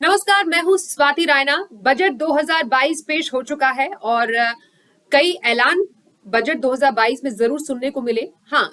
नमस्कार, मैं हूँ स्वाति रायना। बजट 2022 पेश हो चुका है और कई ऐलान बजट 2022 में जरूर सुनने को मिले। हाँ,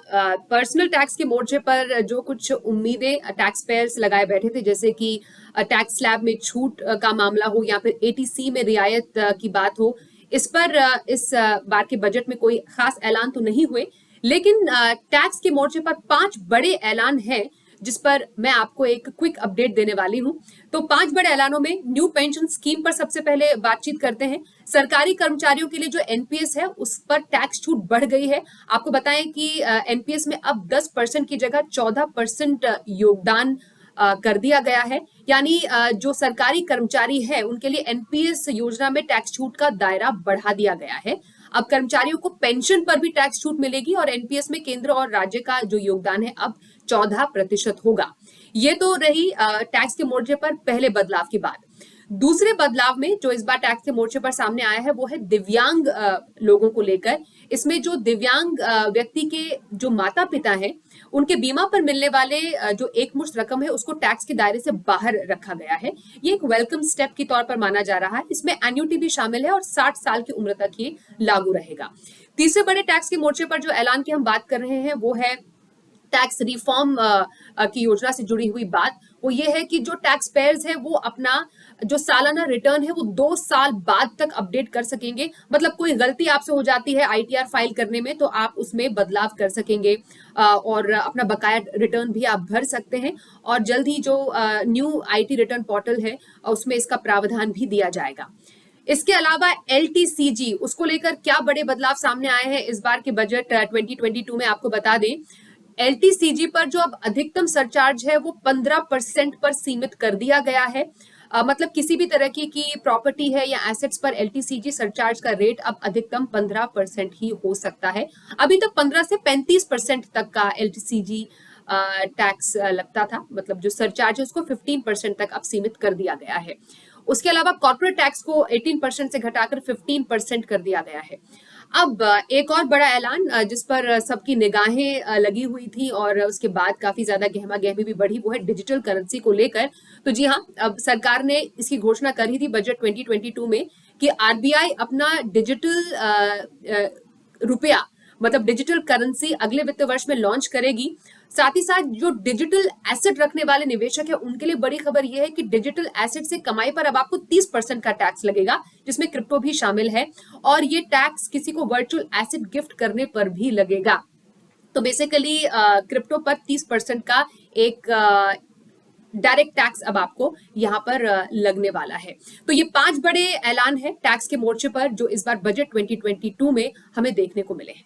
पर्सनल टैक्स के मोर्चे पर जो कुछ उम्मीदें टैक्स पेयर्स लगाए बैठे थे, जैसे कि टैक्स स्लैब में छूट का मामला हो या फिर एटीसी में रियायत की बात हो, इस पर इस बार के बजट में कोई खास ऐलान तो नहीं हुए। लेकिन टैक्स के मोर्चे पर 5 बड़े ऐलान हैं, जिस पर मैं आपको एक क्विक अपडेट देने वाली हूं। तो 5 बड़े ऐलानों में न्यू पेंशन स्कीम पर सबसे पहले बातचीत करते हैं। सरकारी कर्मचारियों के लिए जो एनपीएस है उस पर टैक्स छूट बढ़ गई है। आपको बताएं कि एनपीएस में अब 10% की जगह 14% योगदान कर दिया गया है। यानी जो सरकारी कर्मचारी है उनके लिए एनपीएस योजना में टैक्स छूट का दायरा बढ़ा दिया गया है। अब कर्मचारियों को पेंशन पर भी टैक्स छूट मिलेगी और एनपीएस में केंद्र और राज्य का जो योगदान है अब 14% होगा। ये तो रही टैक्स के मोर्चे पर पहले बदलाव की बात। दूसरे बदलाव में जो इस बार टैक्स के मोर्चे पर सामने आया है वो है दिव्यांग लोगों को लेकर। इसमें जो दिव्यांग व्यक्ति के जो माता पिता हैं उनके बीमा पर मिलने वाले जो एकमुश्त रकम है उसको टैक्स के दायरे से बाहर रखा गया है। ये एक वेलकम स्टेप के तौर पर माना जा रहा है। इसमें एन्युटी भी शामिल है और 60 साल की उम्र तक ये लागू रहेगा। तीसरे बड़े टैक्स के मोर्चे पर जो ऐलान की हम बात कर रहे हैं वो है टैक्स रिफॉर्म की योजना से जुड़ी हुई बात। वो ये है कि जो टैक्स पेयर्स है वो अपना जो सालाना रिटर्न है वो 2 साल बाद तक अपडेट कर सकेंगे। मतलब कोई गलती आपसे हो जाती है आईटीआर फाइल करने में तो आप उसमें बदलाव कर सकेंगे और अपना बकाया रिटर्न भी आप भर सकते हैं। और जल्द ही जो न्यू आईटी रिटर्न पोर्टल है उसमें इसका प्रावधान भी दिया जाएगा। इसके अलावा एलटीसीजी उसको लेकर क्या बड़े बदलाव सामने आए हैं इस बार के बजट 2022 में, आपको बता दें। एलटीसीजी पर जो अब अधिकतम सरचार्ज है वो 15% पर सीमित कर दिया गया है। मतलब किसी भी तरह की प्रॉपर्टी है या एसेट्स पर एलटीसीजी सरचार्ज का रेट अब अधिकतम 15% ही हो सकता है। अभी तक 15 से 35% तक का एलटीसीजी टैक्स लगता था। मतलब जो सरचार्ज है उसको 15% तक अब सीमित कर दिया गया है। उसके अलावा कॉर्पोरेट टैक्स को 18% से घटाकर 15% कर दिया गया है। अब एक और बड़ा ऐलान जिस पर सबकी निगाहें लगी हुई थी और उसके बाद काफी ज्यादा गहमा गहमी भी बढ़ी, वो है डिजिटल करेंसी को लेकर। तो जी हाँ, अब सरकार ने इसकी घोषणा करी थी बजट 2022 में कि आरबीआई अपना डिजिटल रुपया मतलब डिजिटल करेंसी अगले वित्त वर्ष में लॉन्च करेगी। साथ ही साथ जो डिजिटल एसेट रखने वाले निवेशक है उनके लिए बड़ी खबर यह है कि डिजिटल एसेट से कमाई पर अब आपको 30% का टैक्स लगेगा, जिसमें क्रिप्टो भी शामिल है। और ये टैक्स किसी को वर्चुअल एसेट गिफ्ट करने पर भी लगेगा। तो बेसिकली क्रिप्टो पर 30% का एक डायरेक्ट टैक्स अब आपको यहाँ पर लगने वाला है। तो ये 5 बड़े ऐलान है टैक्स के मोर्चे पर जो इस बार बजट 2022 में हमें देखने को मिले हैं।